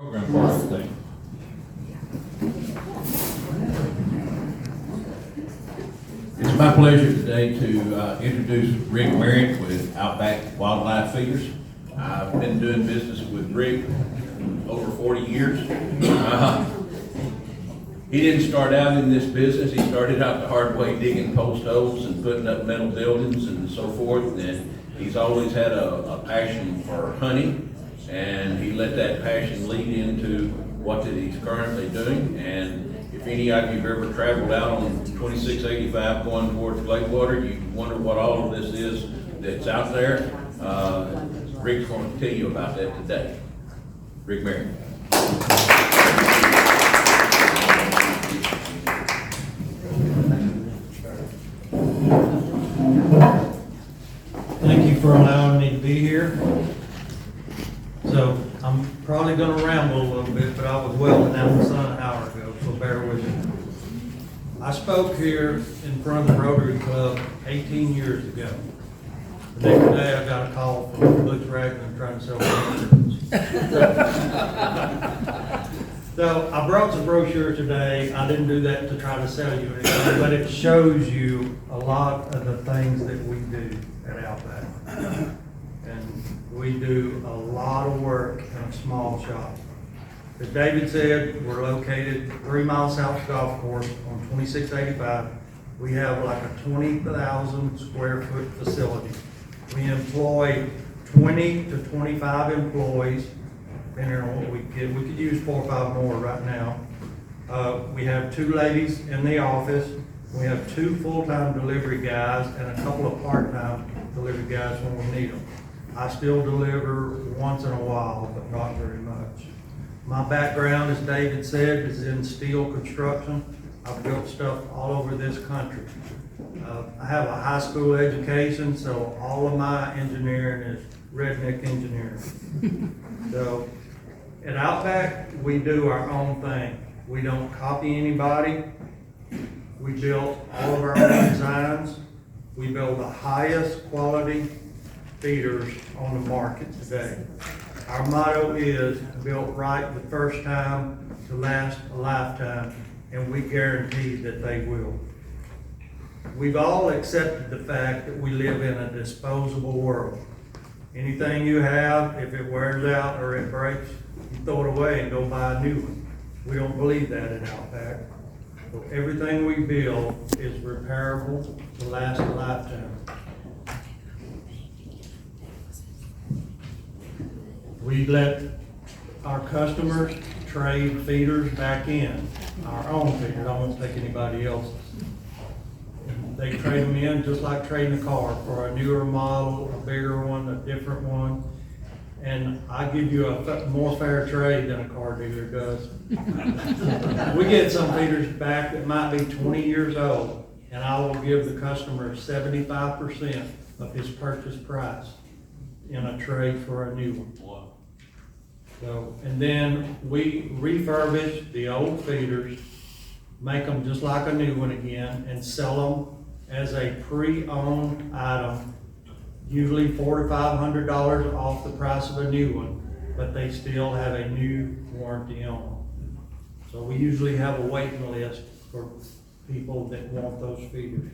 Program for everything. It's my pleasure today to introduce Rick Meritt with Outback Wildlife Feeders. I've been doing business with Rick over 40 years. He didn't start out in this business. He started out the hard way, digging post holes and putting up metal buildings and so forth. And he's always had a passion for hunting, and he let that passion lead into what that he's currently doing. And if any of you have ever traveled out on 2685 going towards Blakewater, you wonder what all of this is that's out there. Rick's going to tell you about that today. Rick Meritt. Thank you for allowing me to be here. So I'm probably going to ramble a little bit, but I was welding out in the sun an hour ago, so bear with me. I spoke here in front of the Rotary Club 18 years ago. The next day I got a call from Butch Ragland trying to sell me insurance. So I brought some brochures today. I didn't do that to try to sell you anything, but it shows you a lot of the things that we do at Outback. And we do a lot of work in a small shop. As David said, we're located 3 miles south of the golf course on 2685. We have like a 20,000 square foot facility. We employ 20 to 25 employees. Depending on what we get, we could use 4 or 5 more right now. We have 2 ladies in the office. We have 2 full-time delivery guys and a couple of part-time delivery guys when we need them. I still deliver once in a while, but not very much. My background, as David said, is in steel construction. I've built stuff all over this country. I have a high school education, so all of my engineering is redneck engineering. So at Outback, we do our own thing. We don't copy anybody. We build all of our own designs. We build the highest quality feeders on the market today. Our motto is built right the first time to last a lifetime, and we guarantee that they will. We've all accepted the fact that we live in a disposable world. Anything you have, if it wears out or it breaks, you throw it away and go buy a new one. We don't believe that at Outback. So everything we build is repairable to last a lifetime. We let our customers trade feeders back in, our own feeders. I won't take anybody else's. They trade them in just like trading a car for a newer model, a bigger one, a different one. And I give you a more fair trade than a car dealer does. We get some feeders back that might be 20 years old, and I will give the customer 75% of his purchase price in a trade for a new one. Wow. So, and then we refurbish the old feeders, make them just like a new one again, and sell them as a pre-owned item, usually $400 to $500 off the price of a new one, but they still have a new warranty on them. So we usually have a waiting list for people that want those feeders.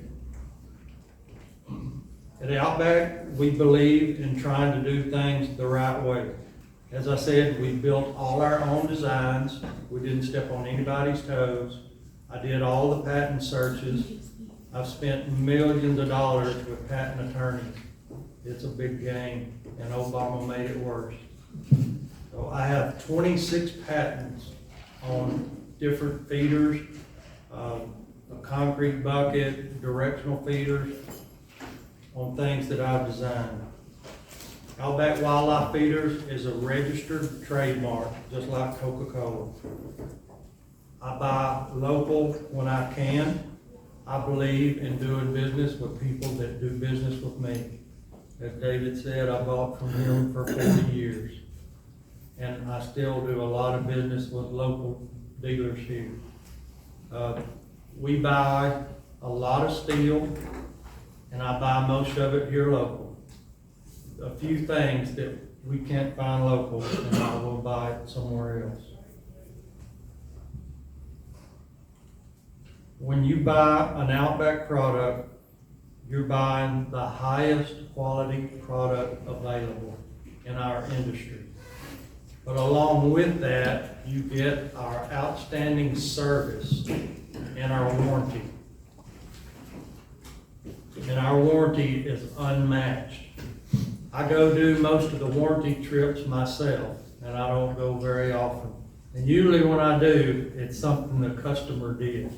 At Outback, we believe in trying to do things the right way. As I said, we built all our own designs. We didn't step on anybody's toes. I did all the patent searches. I've spent millions of dollars with patent attorneys. It's a big game, and Obama made it worse. So I have 26 patents on different feeders, a concrete bucket, directional feeders, on things that I've designed. Outback Wildlife Feeders is a registered trademark, just like Coca-Cola. I buy local when I can. I believe in doing business with people that do business with me. As David said, I bought from him for 40 years. And I still do a lot of business with local dealers here. We buy a lot of steel, and I buy most of it here local. A few things that we can't find local, and I will buy it somewhere else. When you buy an Outback product, you're buying the highest quality product available in our industry. But along with that, you get our outstanding service and our warranty. And our warranty is unmatched. I go do most of the warranty trips myself, and I don't go very often. And usually when I do, it's something the customer did.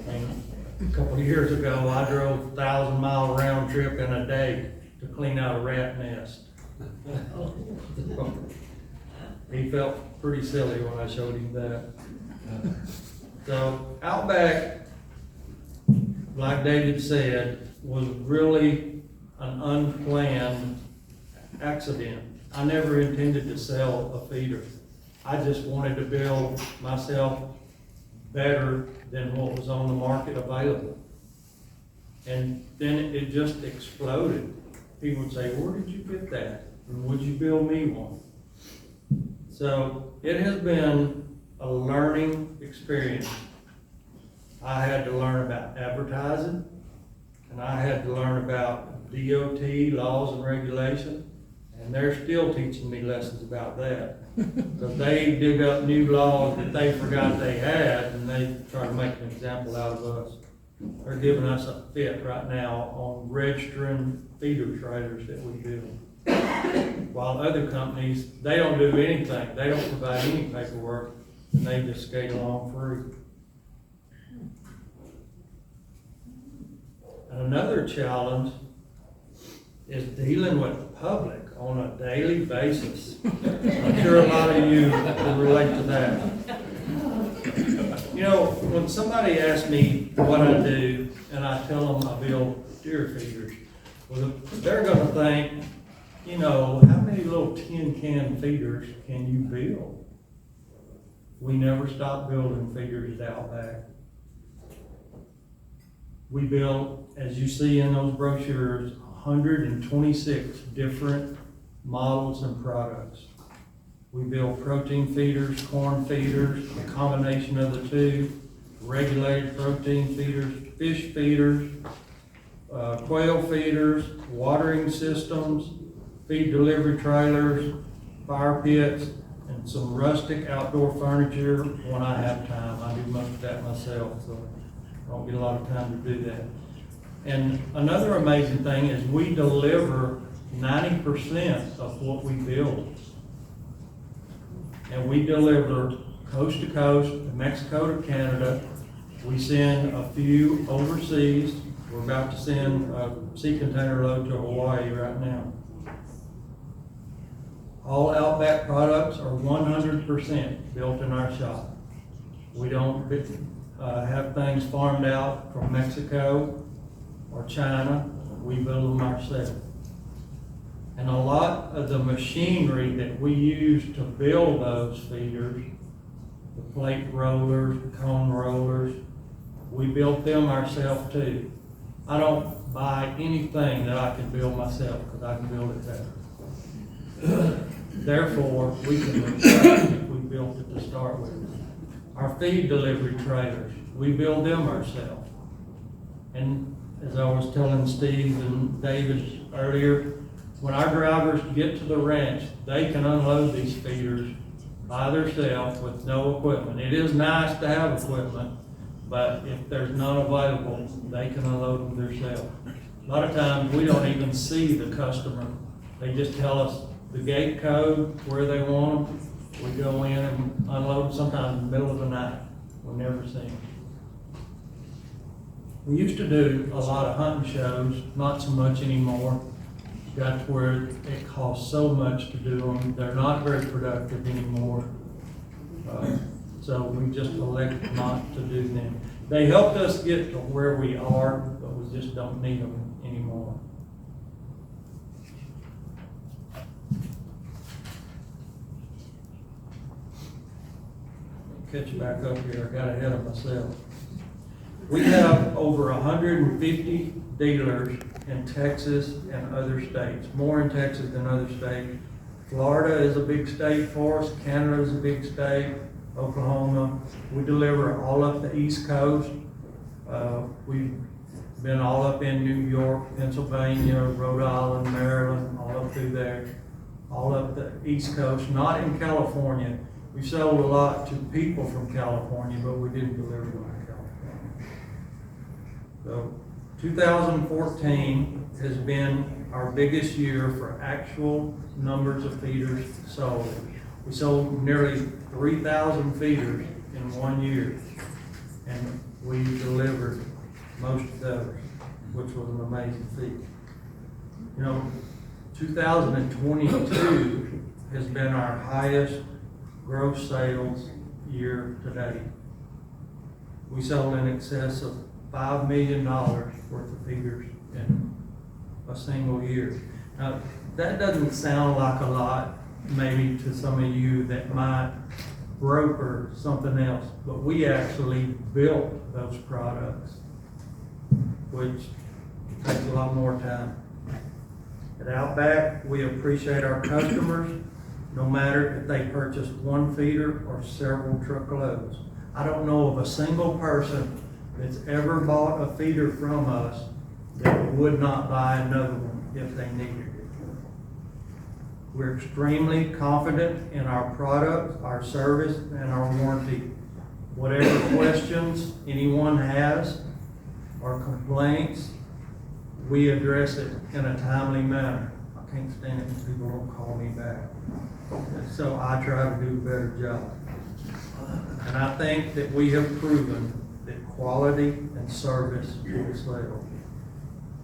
And a couple of years ago, I drove a 1,000-mile round trip in a day to clean out a rat nest. He felt pretty silly when I showed him that. So Outback, like David said, was really an unplanned accident. I never intended to sell a feeder. I just wanted to build myself better than what was on the market available. And then it just exploded. People would say, where did you get that? And would you build me one? So it has been a learning experience. I had to learn about advertising, and I had to learn about DOT laws and regulations, and they're still teaching me lessons about that. Because they dig up new laws that they forgot they had, and they try to make an example out of us. They're giving us a fit right now on registering feeder trailers that we build. While other companies, they don't do anything. They don't provide any paperwork, and they just skate along free. And another challenge is dealing with the public on a daily basis. I'm sure a lot of you can relate to that. You know, when somebody asks me what I do, and I tell them I build deer feeders, well, they're gonna think, you know, how many little tin can feeders can you build? We never stop building feeders at Outback. We built, as you see in those brochures, 126 different models and products. We build protein feeders, corn feeders, a combination of the two, regulated protein feeders, fish feeders, quail feeders, watering systems, feed delivery trailers, fire pits, and some rustic outdoor furniture when I have time. I do most of that myself, so I don't get a lot of time to do that. And another amazing thing is we deliver 90% of what we build. And we deliver coast to coast, Mexico to Canada. We send a few overseas. We're about to send a sea container load to Hawaii right now. All Outback products are 100% built in our shop. We don't have things farmed out from Mexico or China. We build them ourselves. And a lot of the machinery that we use to build those feeders, the plate rollers, the cone rollers, we built them ourselves too. I don't buy anything that I can build myself because I can build it better. Therefore, we can replace if we built it to start with. Our feed delivery trailers, we build them ourselves. And as I was telling Steve and David earlier, when our drivers get to the ranch, they can unload these feeders by themselves with no equipment. It is nice to have equipment, but if there's none available, they can unload them themselves. A lot of times, we don't even see the customer. They just tell us the gate code, where they want them. We go in and unload them sometimes in the middle of the night. We'll never see them. We used to do a lot of hunting shows, not so much anymore. Got to where it costs so much to do them. They're not very productive anymore. So we just elected not to do them. They helped us get to where we are, but we just don't need them anymore. Catch you back up here. I got ahead of myself. We have over 150 dealers in Texas and other states, more in Texas than other states. Florida is a big state for us, Canada is a big state, Oklahoma. We deliver all up the East Coast. We've been all up in New York, Pennsylvania, Rhode Island, Maryland, all up through there, all up the East Coast, not in California. We sold a lot to people from California, but we didn't deliver them to California. So 2014 has been our biggest year for actual numbers of feeders sold. We sold nearly 3,000 feeders in 1 year, and we delivered most of those, which was an amazing feat. You know, 2022 has been our highest gross sales year to date. We sold in excess of $5 million worth of feeders in a single year. Now, that doesn't sound like a lot, maybe to some of you that might broker something else, but we actually built those products, which takes a lot more time. At Outback, we appreciate our customers, no matter if they purchase one feeder or several truckloads. I don't know of a single person that's ever bought a feeder from us that would not buy another one if they needed it. We're extremely confident in our product, our service, and our warranty. Whatever questions anyone has or complaints, we address it in a timely manner. I can't stand it when people don't call me back. So I try to do a better job. And I think that we have proven that quality and service will sell.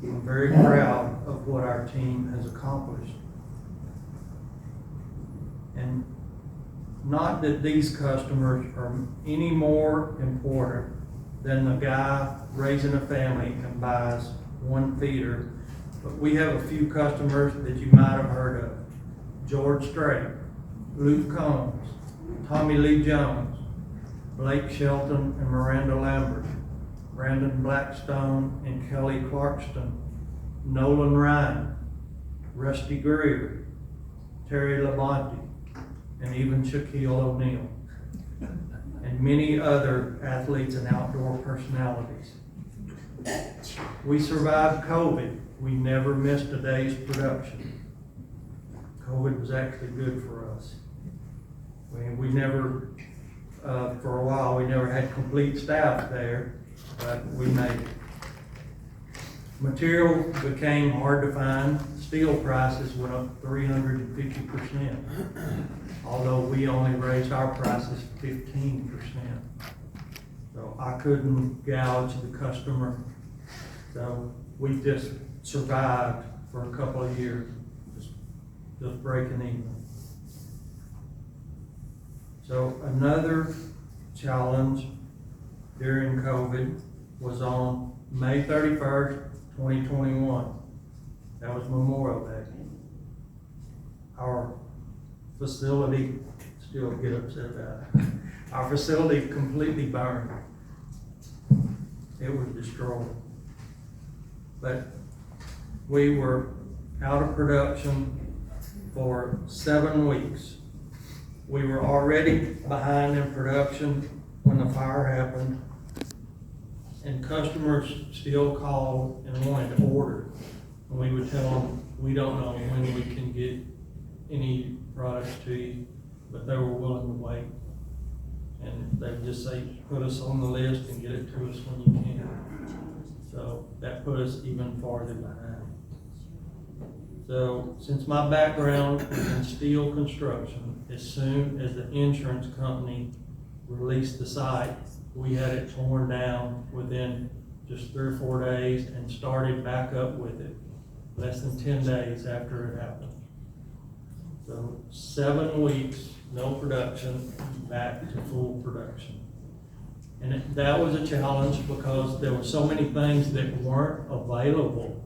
I'm very proud of what our team has accomplished. And not that these customers are any more important than the guy raising a family and buys one feeder, but we have a few customers that you might have heard of. George Strait, Luke Combs, Tommy Lee Jones, Blake Shelton and Miranda Lambert, Brandon Blackstone and Kelly Clarkston, Nolan Ryan, Rusty Greer, Terry Labonte, and even Shaquille O'Neal, and many other athletes and outdoor personalities. We survived COVID. We never missed a day's production. COVID was actually good for us. We never, for a while, we never had complete staff there, but we made it. Material became hard to find. Steel prices went up 350%, although we only raised our prices 15%. So I couldn't gouge the customer. So we just survived for a couple of years, just breaking even. So another challenge during COVID was on May 31st, 2021. That was Memorial Day. Our facility, still get upset about it. Our facility completely burned. It was destroyed. But we were out of production for 7 weeks. We were already behind in production when the fire happened, and customers still called and wanted to order. And we would tell them, we don't know when we can get any products to you, but they were willing to wait. And they just say, put us on the list and get it to us when you can. So that put us even farther behind. So since my background is in steel construction, as soon as the insurance company released the site, we had it torn down within just 3 or 4 days and started back up with it less than 10 days after it happened. So 7 weeks, no production, back to full production. And that was a challenge because there were so many things that weren't available.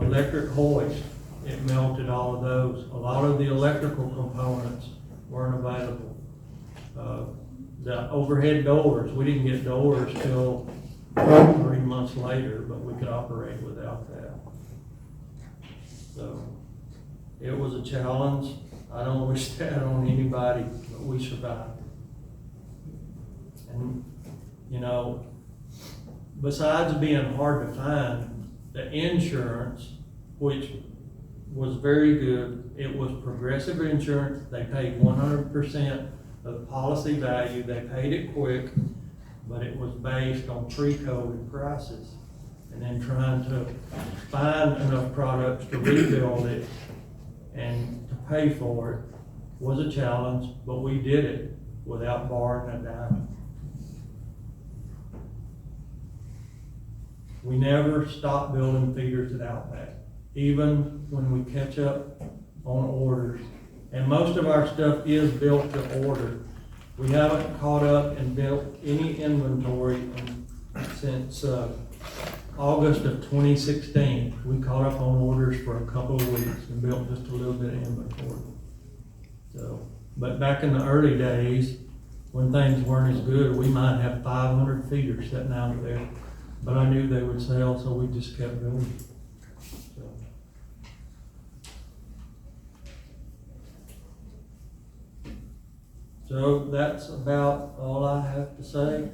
Electric hoist, it melted all of those. A lot of the electrical components weren't available. The overhead doors, we didn't get doors till 3 months later, but we could operate without that. So it was a challenge. I don't wish that on anybody, but we survived. And, you know, besides being hard to find, the insurance, which was very good, it was Progressive Insurance. They paid 100% of policy value. They paid it quick, but it was based on pre-COVID prices. And then trying to find enough products to rebuild it and to pay for it was a challenge, but we did it without borrowing a dime. We never stopped building feeders at Outback, even when we catch up on orders. And most of our stuff is built to order. We haven't caught up and built any inventory since August of 2016. We caught up on orders for a couple of weeks and built just a little bit of inventory. So, but back in the early days, when things weren't as good, we might have 500 feeders sitting out there. But I knew they would sell, so we just kept building. So that's about all I have to say.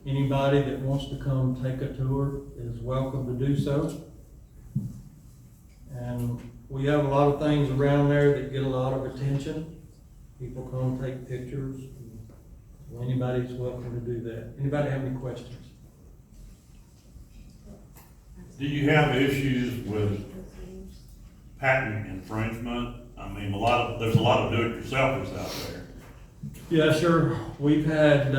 Anybody that wants to come take a tour is welcome to do so. And we have a lot of things around there that get a lot of attention. People come take pictures. Anybody's welcome to do that. Anybody have any questions? Do you have issues with patent infringement? I mean, there's a lot of do-it-yourselfers out there. Yeah, sure. We've had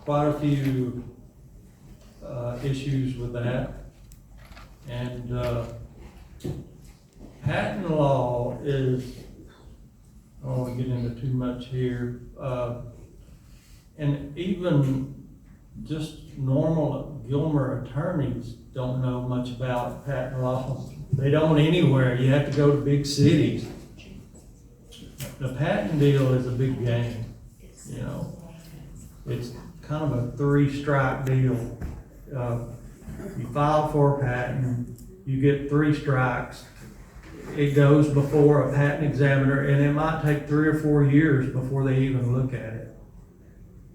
quite a few issues with that. And patent law is, I don't want to get into too much here. And even just normal Gilmer attorneys don't know much about patent law. They don't anywhere. You have to go to big cities. The patent deal is a big game, you know. It's kind of a 3-strike deal. You file for a patent, you get 3 strikes. It goes before a patent examiner, and it might take 3 or 4 years before they even look at it.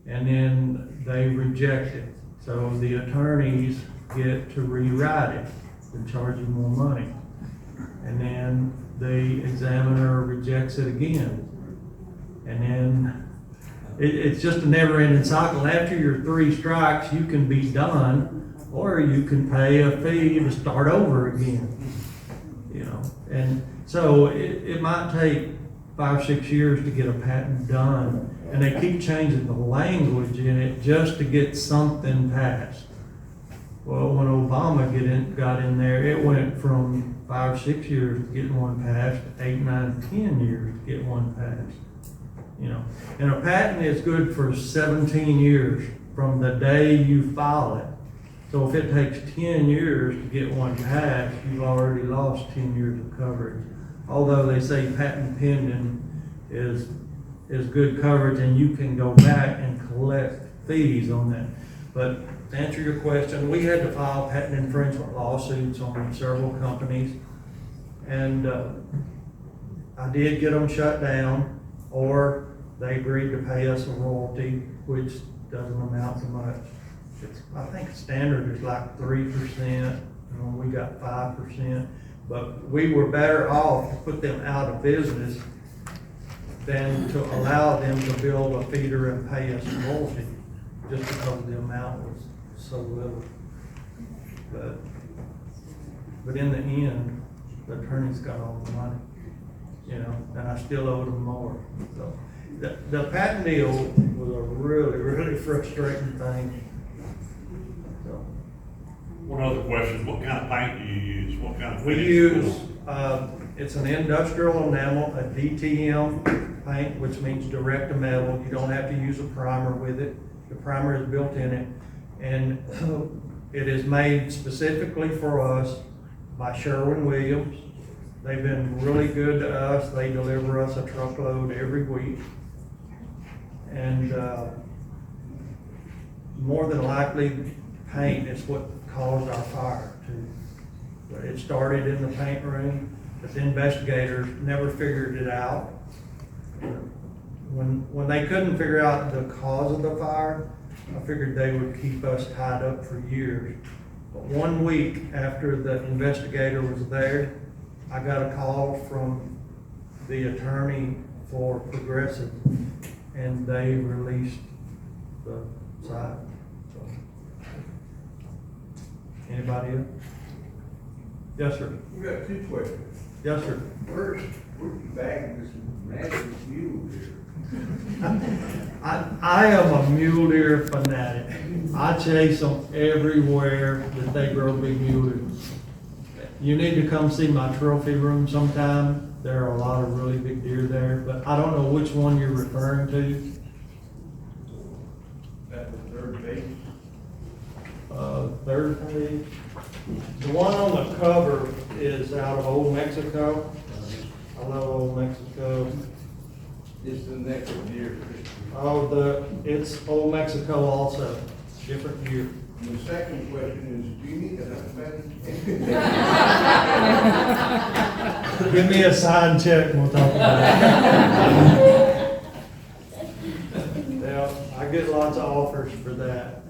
And then they reject it. So the attorneys get to rewrite it and charge you more money. And then the examiner rejects it again. And then it's just a never-ending cycle. After your 3 strikes, you can be done, or you can pay a fee to start over again. You know, and so it might take 5 or 6 years to get a patent done. And they keep changing the language in it just to get something passed. Well, when Obama got in there, it went from 5 or 6 years to getting one passed, 8, 9, 10 years to get one passed. You know, and a patent is good for 17 years from the day you file it. So if it takes 10 years to get one passed, you've already lost 10 years of coverage. Although they say patent pending is good coverage, and you can go back and collect fees on that. But to answer your question, we had to file patent infringement lawsuits on several companies, and I did get them shut down, or they agreed to pay us a royalty, which doesn't amount to much. I think standard is like 3%, and we got 5%, but we were better off to put them out of business than to allow them to build a feeder and pay us a royalty, just because the amount was so little. But in the end, the attorneys got all the money, you know, and I still owed them more. So the patent deal was a really, really frustrating thing. So, One other question, what kind of paint do you use? What kind of we finish? use, it's an industrial enamel, a DTM paint, which means direct to metal. You don't have to use a primer with it. The primer is built in it. And it is made specifically for us by Sherwin-Williams. They've been really good to us. They deliver us a truckload every week. And more than likely, paint is what caused our fire too. But it started in the paint room. but the investigators never figured it out. When they couldn't figure out the cause of the fire, I figured they would keep us tied up for years. But 1 week after the investigator was there, I got a call from the attorney for Progressive, and they released the site. So, anybody else? Yes, sir. We got two questions. Yes, sir. First, where's the bag of this magic mule here? I am a mule deer fanatic. I chase them everywhere that they grow big mule deers. You need to come see my trophy room sometime. There are a lot of really big deer there, but I don't know which one you're referring to. That was third base. Third page. The one on the cover is out of Old Mexico. I love Old Mexico. It's the next deer. Oh, it's Old Mexico also, different year. And the second question is, do you need a husband? Give me a signed check and we'll talk about it. Yeah, I get lots of offers for that.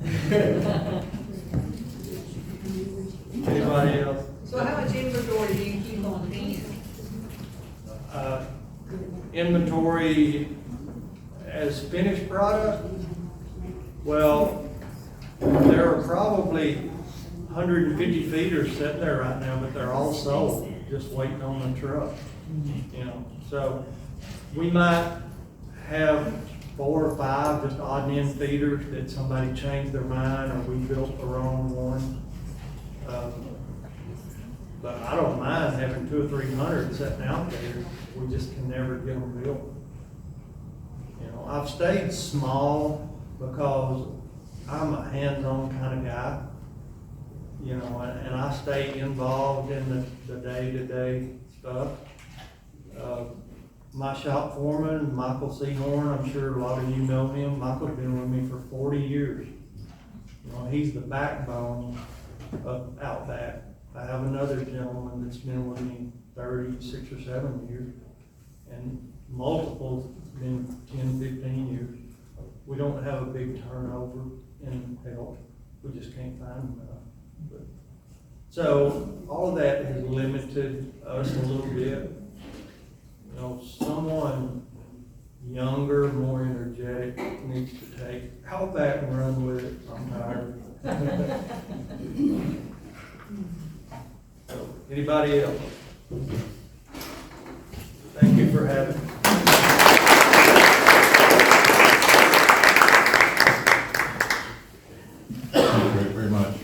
Anybody else? So how much inventory do you keep on hand? Inventory as finished product? Well, there are probably 150 feeders sitting there right now, but they're all sold, just waiting on the truck. You know, so we might have 4 or 5 just odd and end feeders that somebody changed their mind or we built the wrong one. But I don't mind having 200 or 300 sitting out there. We just can never get them built. You know, I've stayed small because I'm a hands-on kind of guy. You know, and I stay involved in the day-to-day stuff. My shop foreman, Michael C. Horn, I'm sure a lot of you know him. Michael's been with me for 40 years. You know, he's the backbone of Outback. I have another gentleman that's been with me 36 or 7 years, and multiples been 10, 15 years. We don't have a big turnover in help. We just can't find enough. But, so all of that has limited us a little bit. You know, someone younger, more energetic needs to take Outback and run with it. I'm tired. So, anybody else? Thank you for having me. Thank you very much.